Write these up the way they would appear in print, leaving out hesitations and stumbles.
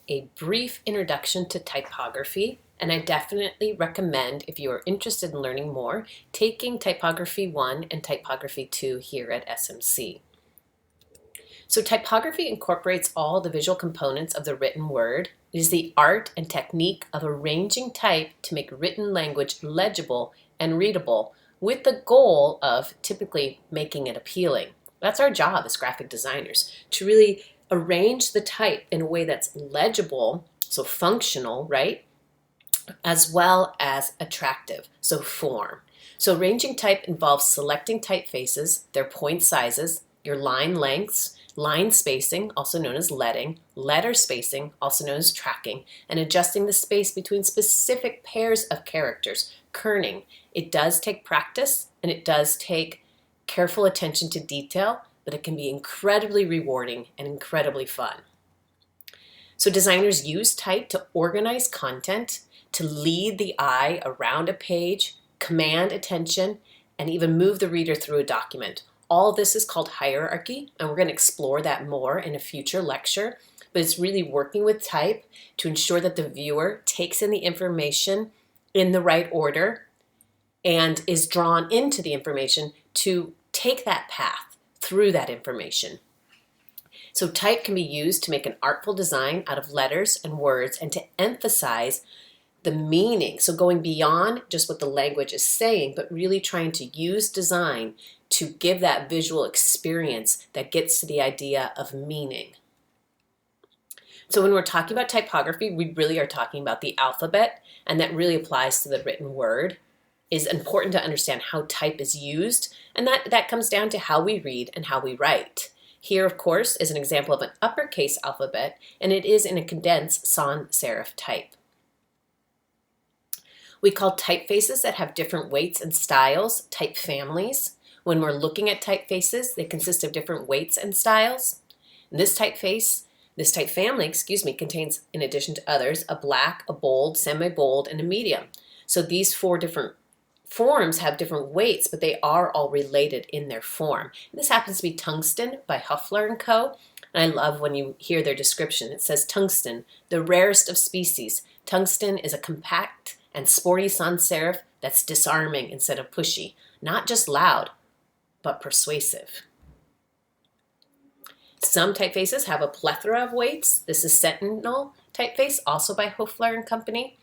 a brief introduction to typography, and I definitely recommend, if you are interested in learning more, taking Typography 1 and Typography 2 here at SMC. So typography incorporates all the visual components of the written word. It is the art and technique of arranging type to make written language legible and readable, with the goal of typically making it appealing. That's our job as graphic designers, to really arrange the type in a way that's legible, so functional, right? As well as attractive, so form. So arranging type involves selecting typefaces, their point sizes, your line lengths, line spacing, also known as leading, letter spacing, also known as tracking, and adjusting the space between specific pairs of characters, kerning. It does take practice and it does take careful attention to detail, but it can be incredibly rewarding and incredibly fun. So designers use type to organize content, to lead the eye around a page, command attention, and even move the reader through a document. All of this is called hierarchy, and we're going to explore that more in a future lecture, but it's really working with type to ensure that the viewer takes in the information in the right order and is drawn into the information to take that path through that information. So type can be used to make an artful design out of letters and words and to emphasize the meaning. So going beyond just what the language is saying, but really trying to use design to give that visual experience that gets to the idea of meaning. So when we're talking about typography, we really are talking about the alphabet, and that really applies to the written word. It is important to understand how type is used, and that comes down to how we read and how we write. Here, of course, is an example of an uppercase alphabet, and it is in a condensed sans serif type. We call typefaces that have different weights and styles type families. When we're looking at typefaces, they consist of different weights and styles. And this type family, contains, in addition to others, a black, a bold, semi-bold, and a medium. So these 4 different forms have different weights, but they are all related in their form. And this happens to be Tungsten by Huffler & Co. And I love when you hear their description. It says, Tungsten, the rarest of species. Tungsten is a compact and sporty sans serif that's disarming instead of pushy. Not just loud, but persuasive. Some typefaces have a plethora of weights. This is Sentinel typeface, also by Hoefler and Company.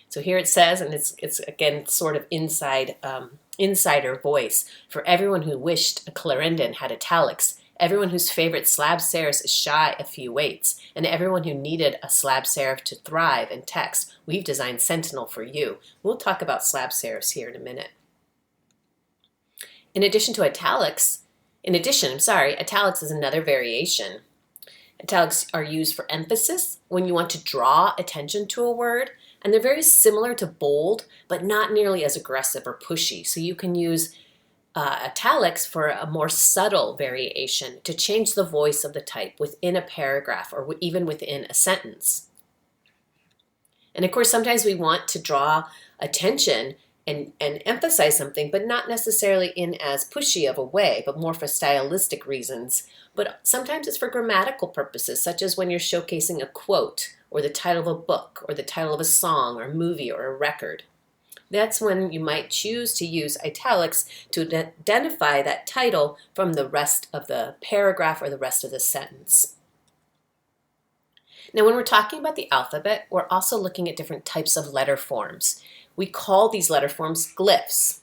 So here it says, and it's again sort of insider voice, for everyone who wished a Clarendon had italics, everyone whose favorite slab serif is shy a few weights, and everyone who needed a slab serif to thrive in text, we've designed Sentinel for you. We'll talk about slab serifs here in a minute. Italics is another variation. Italics are used for emphasis when you want to draw attention to a word, and they're very similar to bold, but not nearly as aggressive or pushy. So you can use italics for a more subtle variation to change the voice of the type within a paragraph or even within a sentence. And of course, sometimes we want to draw attention and emphasize something, but not necessarily in as pushy of a way, but more for stylistic reasons. But sometimes it's for grammatical purposes, such as when you're showcasing a quote, or the title of a book, or the title of a song, or movie, or a record. That's when you might choose to use italics to identify that title from the rest of the paragraph or the rest of the sentence. Now, when we're talking about the alphabet, we're also looking at different types of letter forms. We call these letter forms glyphs,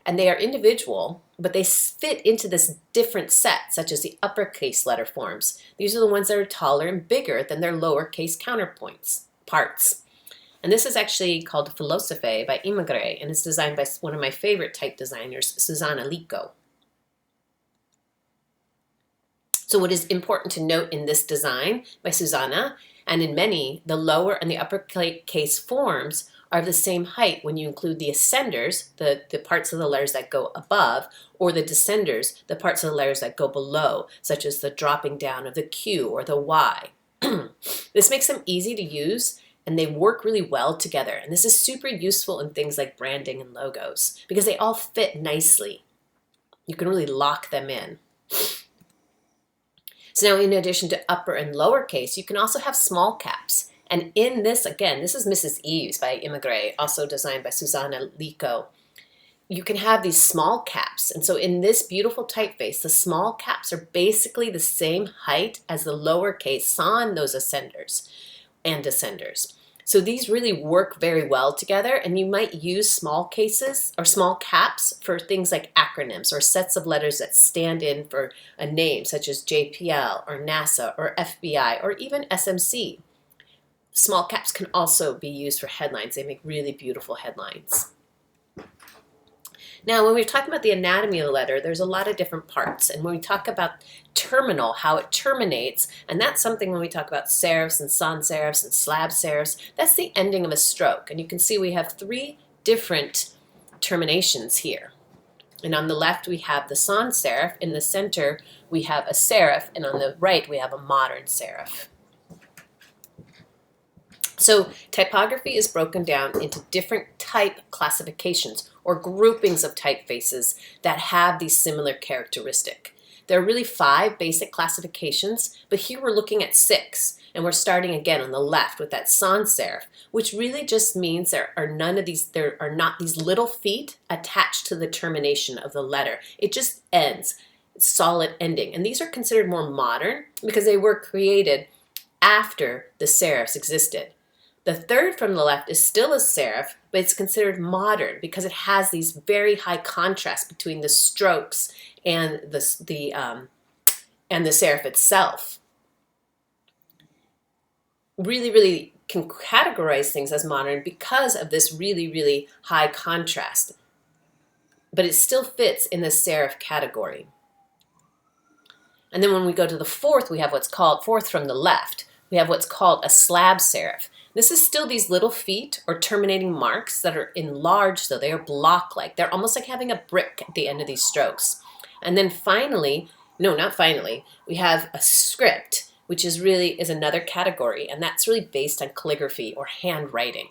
and they are individual, but they fit into this different set, such as the uppercase letter forms. These are the ones that are taller and bigger than their lowercase parts. And this is actually called Philosophe by Imagre, and it's designed by one of my favorite type designers, Susanna Lico. So what is important to note in this design by Susanna, and in many, the lower and the uppercase forms are of the same height when you include the ascenders, the parts of the letters that go above, or the descenders, the parts of the letters that go below, such as the dropping down of the Q or the Y. This makes them easy to use, and they work really well together. And this is super useful in things like branding and logos, because they all fit nicely. You can really lock them in. So now, in addition to upper and lower case, you can also have small caps. And in this, again, this is Mrs. Eves by Immigré, also designed by Susanna Lico. You can have these small caps. And so in this beautiful typeface, the small caps are basically the same height as the lowercase on those ascenders and descenders. So these really work very well together, and you might use small cases or small caps for things like acronyms or sets of letters that stand in for a name, such as JPL or NASA or FBI or even SMC. Small caps can also be used for headlines. They make really beautiful headlines. Now, when we're talking about the anatomy of the letter, there's a lot of different parts. And when we talk about terminal, how it terminates, and that's something when we talk about serifs and sans serifs and slab serifs, that's the ending of a stroke. And you can see we have 3 different terminations here. And on the left, we have the sans serif. In the center, we have a serif. And on the right, we have a modern serif. So typography is broken down into different type classifications or groupings of typefaces that have these similar characteristics. There are really 5 basic classifications, but here we're looking at 6, and we're starting again on the left with that sans serif, which really just means there are not these little feet attached to the termination of the letter. It just ends, solid ending, and these are considered more modern because they were created after the serifs existed. The third from the left is still a serif, but it's considered modern because it has these very high contrast between the strokes and the serif itself. Really can categorize things as modern because of this really high contrast, but it still fits in the serif category. And then when we go to the fourth, we have what's called, fourth from the left, we have what's called a slab serif. This is still these little feet or terminating marks that are enlarged, though they are block-like. They're almost like having a brick at the end of these strokes. And then finally, no, not finally, we have a script, which is another category, and that's really based on calligraphy or handwriting.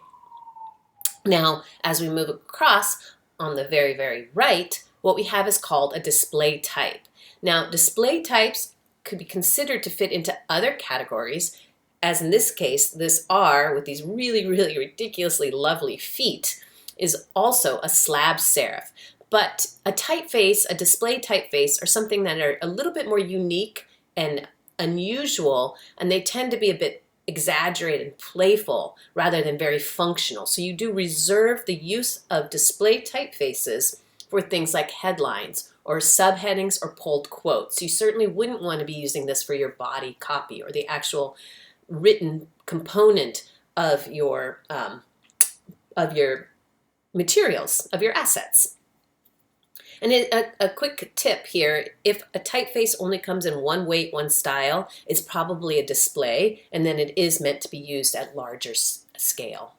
Now, as we move across on the very right, what we have is called a display type. Now, display types could be considered to fit into other categories, as in this case, this R with these really ridiculously lovely feet is also a slab serif. But a typeface, a display typeface, are something that are a little bit more unique and unusual, and they tend to be a bit exaggerated and playful rather than very functional. So you do reserve the use of display typefaces for things like headlines or subheadings or pulled quotes. You certainly wouldn't want to be using this for your body copy or the actual written component of your materials, of your assets. And a quick tip here, if a typeface only comes in one weight, one style, it's probably a display, and then it is meant to be used at larger scale.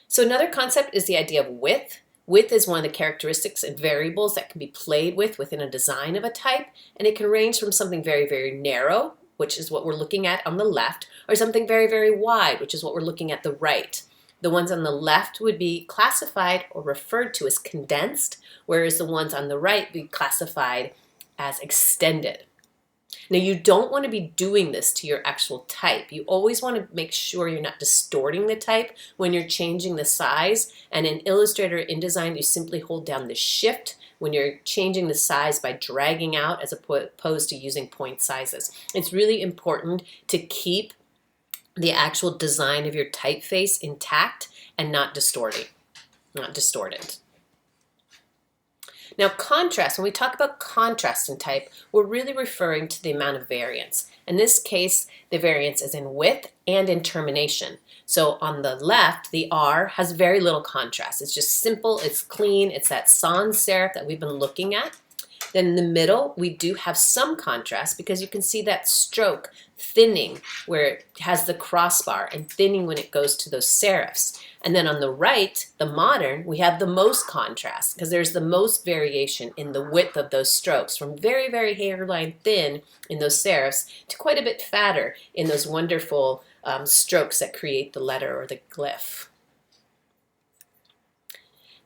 So another concept is the idea of width. Width is one of the characteristics and variables that can be played with within a design of a type, and it can range from something very narrow, which is what we're looking at on the left, or something very wide, which is what we're looking at the right. The ones on the left would be classified or referred to as condensed, whereas the ones on the right would be classified as extended. Now, you don't want to be doing this to your actual type. You always want to make sure you're not distorting the type when you're changing the size. And in Illustrator or InDesign, you simply hold down the Shift when you're changing the size by dragging out as opposed to using point sizes. It's really important to keep the actual design of your typeface intact and not distorted. Now, contrast, when we talk about contrast in type, we're really referring to the amount of variance. In this case, the variance is in width and in termination. So on the left, the R has very little contrast. It's just simple, it's clean, it's that sans serif that we've been looking at. Then in the middle, we do have some contrast because you can see that stroke thinning where it has the crossbar and thinning when it goes to those serifs. And then on the right, the modern, we have the most contrast because there's the most variation in the width of those strokes from very hairline thin in those serifs to quite a bit fatter in those wonderful strokes that create the letter or the glyph.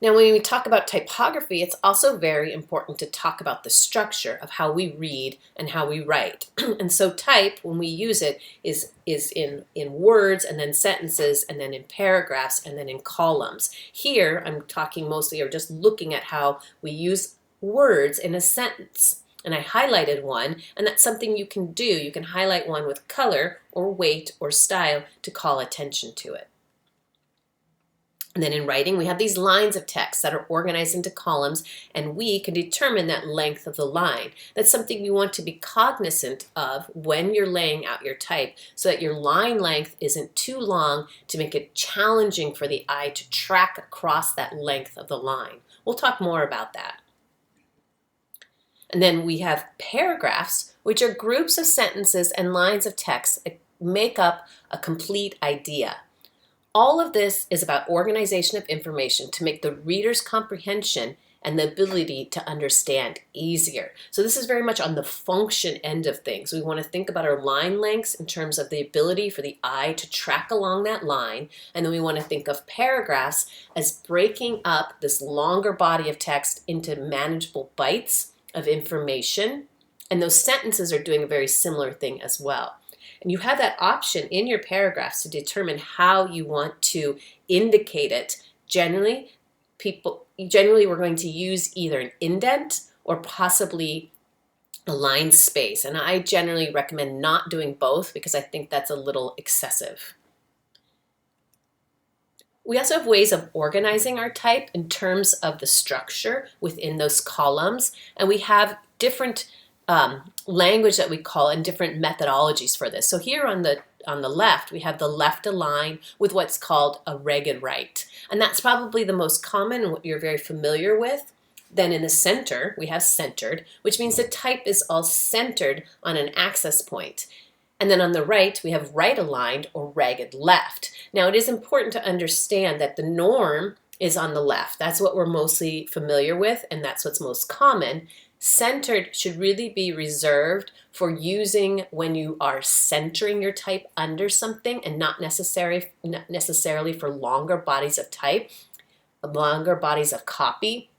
Now, when we talk about typography, it's also very important to talk about the structure of how we read and how we write. And so type, when we use it, is in words and then sentences and then in paragraphs and then in columns. Here, I'm talking mostly or just looking at how we use words in a sentence. And I highlighted one, and that's something you can do. You can highlight one with color or weight or style to call attention to it. And then in writing, we have these lines of text that are organized into columns, and we can determine that length of the line. That's something you want to be cognizant of when you're laying out your type so that your line length isn't too long to make it challenging for the eye to track across that length of the line. We'll talk more about that. And then we have paragraphs, which are groups of sentences and lines of text that make up a complete idea. All of this is about organization of information to make the reader's comprehension and the ability to understand easier. So this is very much on the function end of things. We want to think about our line lengths in terms of the ability for the eye to track along that line. And then we want to think of paragraphs as breaking up this longer body of text into manageable bites of information. And those sentences are doing a very similar thing as well. And you have that option in your paragraphs to determine how you want to indicate it. Generally, we're going to use either an indent or possibly a line space. And I generally recommend not doing both because I think that's a little excessive. We also have ways of organizing our type in terms of the structure within those columns. And we have different language that we call and different methodologies for this. So here on the left, we have the left align with what's called a ragged right. And that's probably the most common and what you're very familiar with. Then in the center, we have centered, which means the type is all centered on an access point. And then on the right, we have right aligned or ragged left. Now, it is important to understand that the norm is on the left. That's what we're mostly familiar with, and that's what's most common. Centered should really be reserved for using when you are centering your type under something and not necessarily for longer bodies of type, longer bodies of copy,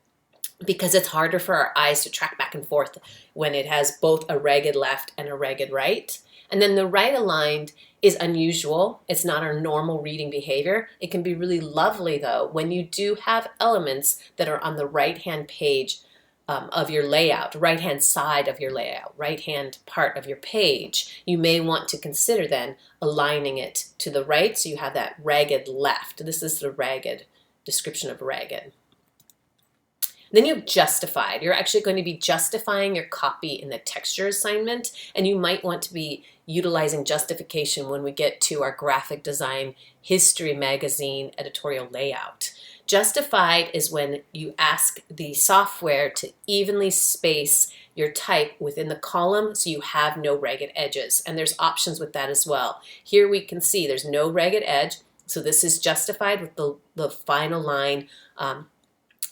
because it's harder for our eyes to track back and forth when it has both a ragged left and a ragged right. And then the right aligned is unusual. It's not our normal reading behavior. It can be really lovely though when you do have elements that are on the right-hand page of your layout, right-hand side of your layout, right-hand part of your page. You may want to consider then aligning it to the right so you have that ragged left. This is the ragged description of ragged. Then you have justified. You're actually going to be justifying your copy in the texture assignment, and you might want to be utilizing justification when we get to our graphic design history magazine editorial layout. Justified is when you ask the software to evenly space your type within the column so you have no ragged edges. And there's options with that as well. Here we can see there's no ragged edge, so this is justified with the final line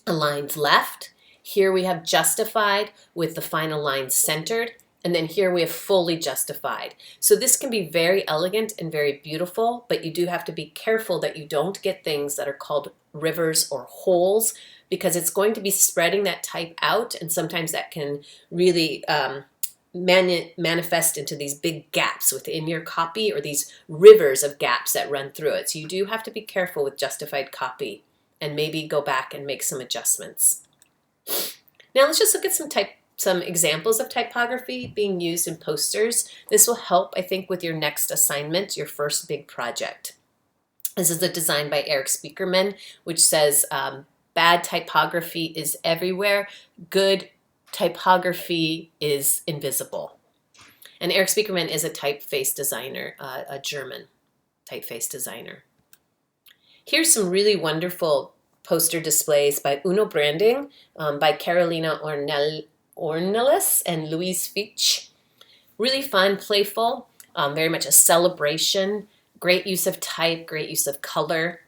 aligned left. Here we have justified with the final line centered. And then here we have fully justified. So this can be very elegant and very beautiful, but you do have to be careful that you don't get things that are called rivers or holes, because it's going to be spreading that type out, and sometimes that can really manifest into these big gaps within your copy or these rivers of gaps that run through it. So you do have to be careful with justified copy and maybe go back and make some adjustments. Now let's just look at some examples of typography being used in posters. This will help, I think, with your next assignment, your first big project. This is a design by Eric Spiekerman, which says, bad typography is everywhere, good typography is invisible. And Eric Spiekerman is a typeface designer, a German typeface designer. Here's some really wonderful poster displays by Uno Branding, by Carolina Ornelas and Louise Fitch. Really fun, playful, very much a celebration, great use of type, great use of color,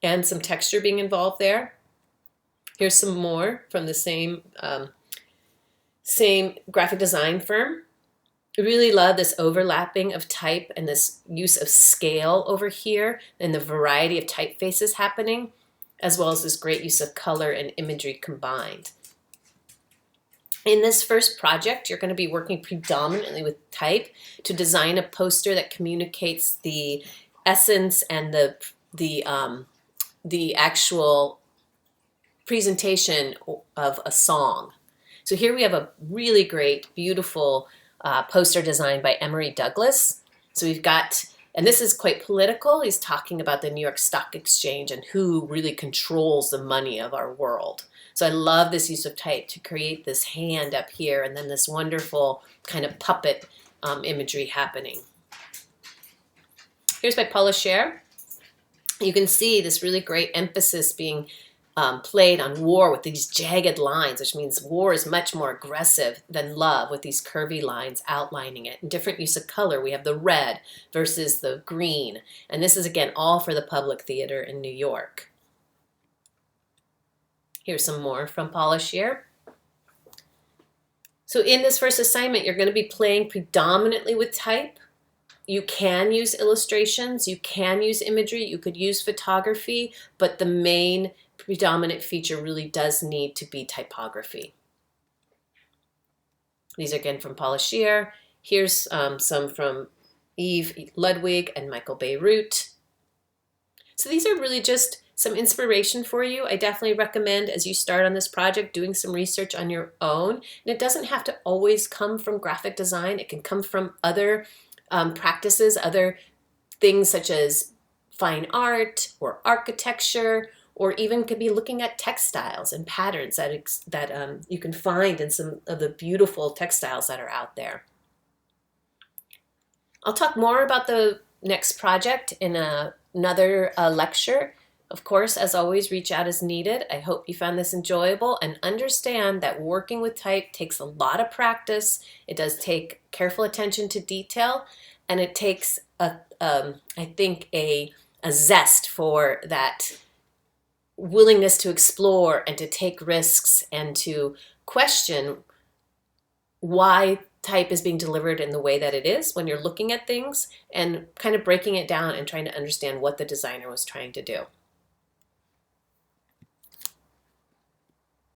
and some texture being involved there. Here's some more from the same graphic design firm. I really love this overlapping of type and this use of scale over here and the variety of typefaces happening. as well as this great use of color and imagery combined. In this first project, you're going to be working predominantly with type to design a poster that communicates the essence and the actual presentation of a song. So here we have a really great, beautiful poster designed by Emory Douglas. So we've got, and this is quite political. He's talking about the New York Stock Exchange and who really controls the money of our world. So I love this use of type to create this hand up here and then this wonderful kind of puppet imagery happening. Here's by Paula Scher. You can see this really great emphasis being played on war with these jagged lines, which means war is much more aggressive than love with these curvy lines outlining it. And different use of color. We have the red versus the green. And this is, again, all for the Public Theater in New York. Here's some more from Paula Scher. So in this first assignment, you're going to be playing predominantly with type. You can use illustrations, you can use imagery, you could use photography, but the main predominant feature really does need to be typography. These are again from Paula Scher. Here's some from Eve Ludwig and Michael Beirut. So these are really just some inspiration for you. I definitely recommend, as you start on this project, doing some research on your own. And it doesn't have to always come from graphic design. It can come from other practices, other things such as fine art or architecture, or even could be looking at textiles and patterns that you can find in some of the beautiful textiles that are out there. I'll talk more about the next project in another lecture. Of course, as always, reach out as needed. I hope you found this enjoyable and understand that working with type takes a lot of practice. It does take careful attention to detail, and it takes, I think, a zest for that willingness to explore and to take risks and to question why type is being delivered in the way that it is when you're looking at things and kind of breaking it down and trying to understand what the designer was trying to do.